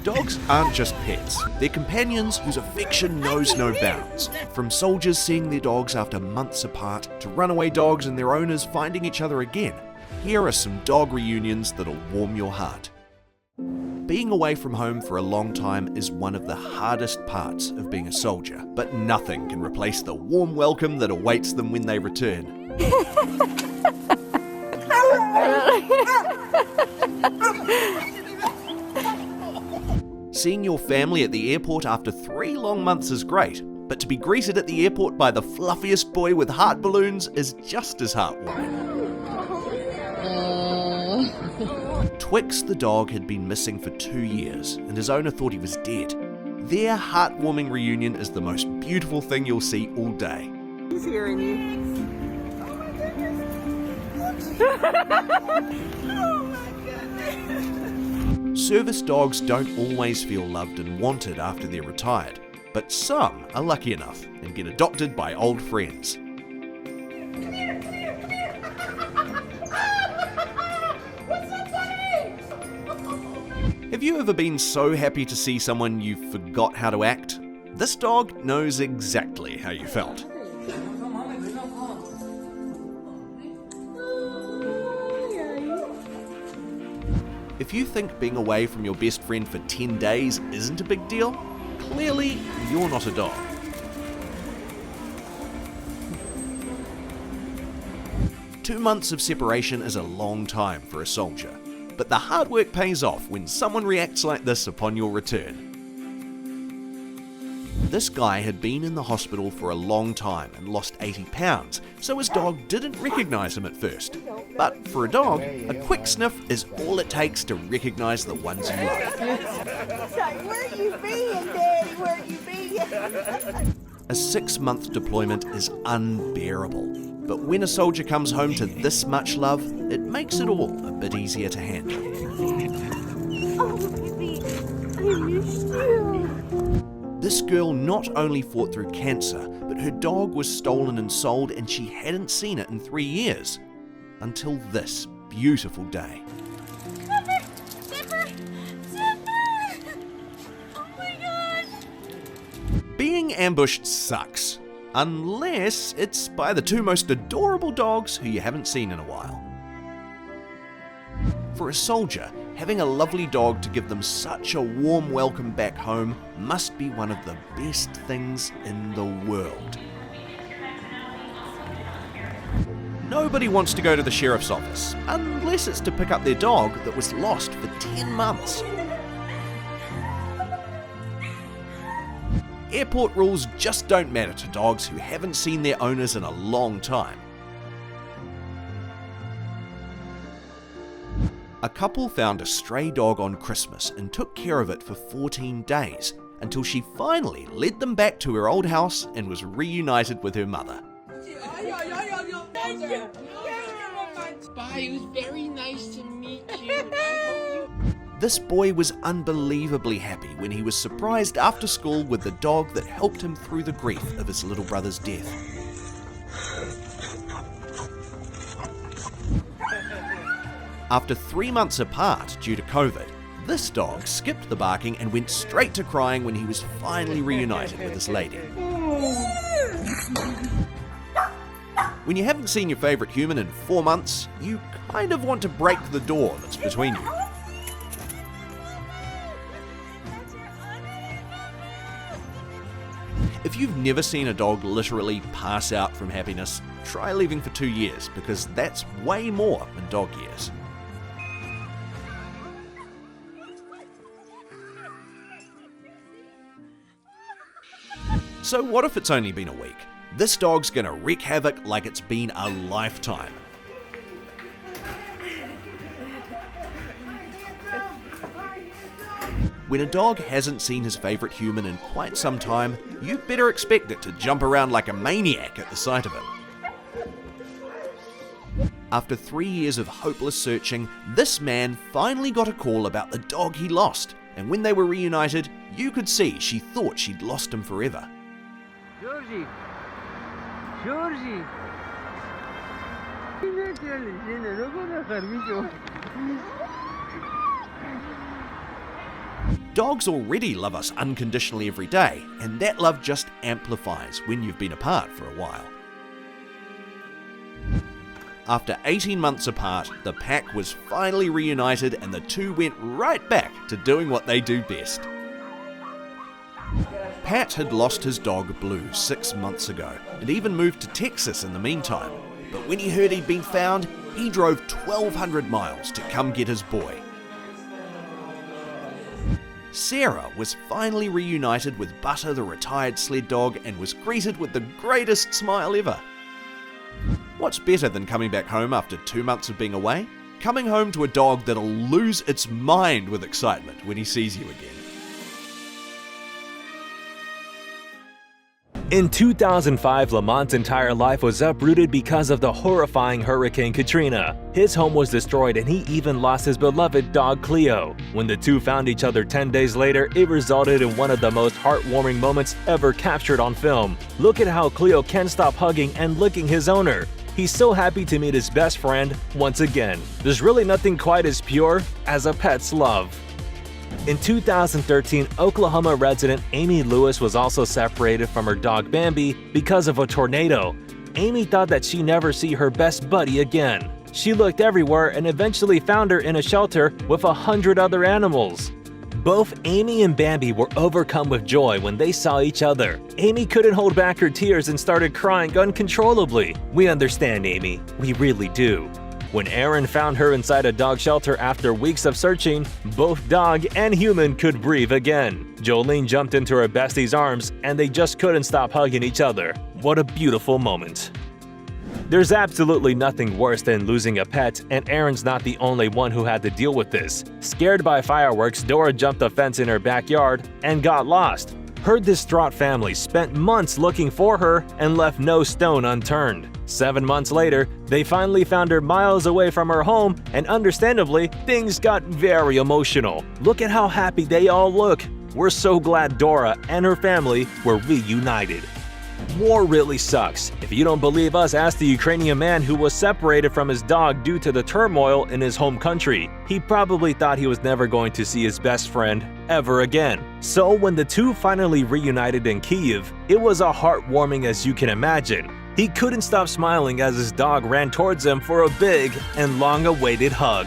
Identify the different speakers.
Speaker 1: Dogs aren't just pets, they're companions whose affection knows no bounds. From soldiers seeing their dogs after months apart, to runaway dogs and their owners finding each other again, here are some dog reunions that'll warm your heart. Being away from home for a long time is one of the hardest parts of being a soldier, but nothing can replace the warm welcome that awaits them when they return. Seeing your family at the airport after 3 long months is great, but to be greeted at the airport by the fluffiest boy with heart balloons is just as heartwarming. Twix the dog had been missing for 2 years, and his owner thought he was dead. Their heartwarming reunion is the most beautiful thing you'll see all day.
Speaker 2: He's hearing you. Oh my goodness.
Speaker 1: Service dogs don't always feel loved and wanted after they're retired, but some are lucky enough and get adopted by old friends. Have you ever been so happy to see someone you forgot how to act? This dog knows exactly how you felt. If you think being away from your best friend for 10 days isn't a big deal, clearly you're not a dog. Two months of separation is a long time for a soldier, but the hard work pays off when someone reacts like this upon your return. This guy had been in the hospital for a long time and lost 80 pounds, so his dog didn't recognise him at first. But for a dog, a quick sniff is all it takes to recognise the ones you love.
Speaker 2: Where you been, Daddy? Where you been?
Speaker 1: A 6-month deployment is unbearable, but when a soldier comes home to this much love, it makes it all a bit easier to handle.
Speaker 2: Oh, baby, I missed you.
Speaker 1: This girl not only fought through cancer, but her dog was stolen and sold and she hadn't seen it in 3 years. Until this beautiful day.
Speaker 2: Zipper! Oh my gosh!
Speaker 1: Being ambushed sucks, unless it's by the two most adorable dogs who you haven't seen in a while. For a soldier, having a lovely dog to give them such a warm welcome back home must be one of the best things in the world. Nobody wants to go to the sheriff's office, unless it's to pick up their dog that was lost for 10 months. Airport rules just don't matter to dogs who haven't seen their owners in a long time. A couple found a stray dog on Christmas and took care of it for 14 days, until she finally led them back to her old house and was reunited with her mother.
Speaker 3: Bye, it was very nice to meet you. I hope you...
Speaker 1: This boy was unbelievably happy when he was surprised after school with the dog that helped him through the grief of his little brother's death. After 3 months apart due to COVID, this dog skipped the barking and went straight to crying when he was finally reunited with his lady. When you haven't seen your favourite human in 4 months, you kind of want to break the door that's between you. If you've never seen a dog literally pass out from happiness, try leaving for 2 years, because that's way more than dog years. So what if it's only been a week? This dog's gonna wreak havoc like it's been a lifetime. When a dog hasn't seen his favourite human in quite some time, you better expect it to jump around like a maniac at the sight of him. After 3 years of hopeless searching, this man finally got a call about the dog he lost, and when they were reunited, you could see she thought she'd lost him forever.
Speaker 4: Georgie! Georgie!
Speaker 1: Dogs already love us unconditionally every day, and that love just amplifies when you've been apart for a while. After 18 months apart, the pack was finally reunited and the two went right back to doing what they do best. Pat had lost his dog Blue 6 months ago and even moved to Texas in the meantime. But when he heard he'd been found, he drove 1,200 miles to come get his boy. Sarah was finally reunited with Butter, the retired sled dog, and was greeted with the greatest smile ever. What's better than coming back home after 2 months of being away? Coming home to a dog that'll lose its mind with excitement when he sees you again.
Speaker 5: In 2005, Lamont's entire life was uprooted because of the horrifying Hurricane Katrina. His home was destroyed and he even lost his beloved dog Cleo. When the two found each other 10 days later, it resulted in one of the most heartwarming moments ever captured on film. Look at how Cleo can't stop hugging and licking his owner. He's so happy to meet his best friend once again. There's really nothing quite as pure as a pet's love. In 2013, Oklahoma resident Amy Lewis was also separated from her dog Bambi because of a tornado. Amy thought that she'd never see her best buddy again. She looked everywhere and eventually found her in a shelter with 100 other animals. Both Amy and Bambi were overcome with joy when they saw each other. Amy couldn't hold back her tears and started crying uncontrollably. We understand, Amy. We really do. When Aaron found her inside a dog shelter after weeks of searching, both dog and human could breathe again. Jolene jumped into her bestie's arms and they just couldn't stop hugging each other. What a beautiful moment. There's absolutely nothing worse than losing a pet, and Aaron's not the only one who had to deal with this. Scared by fireworks, Dora jumped a fence in her backyard and got lost. Her distraught family spent months looking for her and left no stone unturned. 7 months later, they finally found her miles away from her home, and understandably, things got very emotional. Look at how happy they all look. We're so glad Dora and her family were reunited. War really sucks. If you don't believe us, ask the Ukrainian man who was separated from his dog due to the turmoil in his home country. He probably thought he was never going to see his best friend ever again. So when the two finally reunited in Kyiv, it was as heartwarming as you can imagine. He couldn't stop smiling as his dog ran towards him for a big and long-awaited hug.